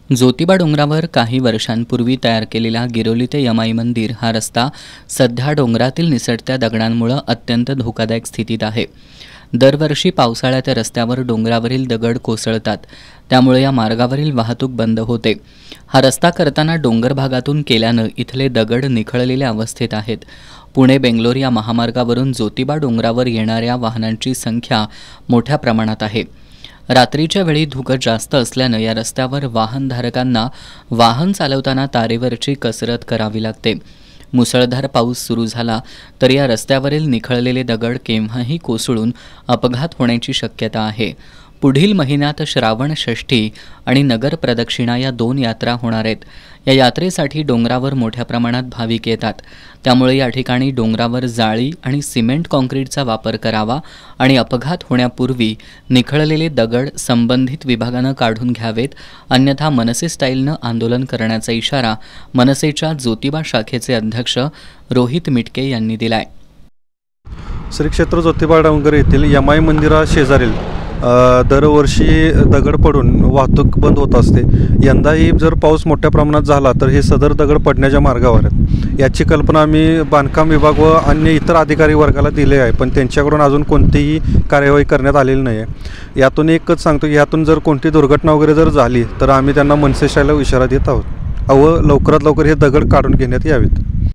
ज्योतिबा डोंगरावर काही वर्षांपूर्वी तयार केलेला गिरोली ते यमाई मंदिर हा रस्ता सध्या डोंगरातील निसटत्या दगडांमुळे अत्यंत धोकादायक स्थितीत आहे। दरवर्षी पावसाळ्यात या रस्त्यावर डोंगरावरील दगड कोसळतात, त्यामुळे या मार्गावरील वाहतूक बंद होते। हा रस्ता करताना डोंगर भागातून केल्यानं इथले दगड निखळलेल्या अवस्थेत आहेत। पुणे बेंगलोर या महामार्गावरून ज्योतिबा डोंगरावर येणाऱ्या वाहनांची संख्या मोठ्या प्रमाणात आहे। रात्रीच्या वेळी धुकं जास्त असल्यानं या रस्त्यावर वाहनधारकांना वाहन चालवताना तारेवरची कसरत करावी लागते। मुसळधार पाऊस सुरू झाला तर या रस्त्यावरील निखळलेले दगड केव्हाही कोसळून अपघात होण्याची शक्यता आहे। पुढील महिन्यात श्रावण षष्ठी आणि नगर प्रदक्षिणा या 2 यात्रा होणार आहेत। या यात्रेसाठी डोंगरावर मोठ्या प्रमाणात भाविक येतात, त्यामुळे या ठिकाणी डोंगरावर जाळी आणि सिमेंट काँक्रीटचा वापर करावा आणि अपघात होण्यापूर्वी निखळलेले दगड संबंधित विभागानं काढून घ्यावेत, अन्यथा मनसे स्टाईलनं आंदोलन करण्याचा इशारा मनसेच्या ज्योतिबा शाखेचे अध्यक्ष रोहित मिटके यांनी दिलाय। श्री क्षेत्र ज्योतिबा डोंगर येथील यमाई मंदिरा शेजारील दरवर्षी दगड पडून वाहतूक बंद होत असते। यंदाही जर पाऊस मोठ्या प्रमाणात झाला तर हे सदर दगड पडण्याच्या मार्गावर आहेत। याची कल्पना आम्ही बांधकाम विभाग व अन्य इतर अधिकारी वर्गाला दिले आहे, पण त्यांच्याकडून अजून कोणतीही कार्यवाही करण्यात आलेली नाही आहे। यातून एकच सांगतो की यातून जर कोणती दुर्घटना वगैरे जर झाली तर आम्ही त्यांना मनसे स्टाईलला इशारा देत आहोत व लवकरात लवकर हे दगड काढून घेण्यात यावेत।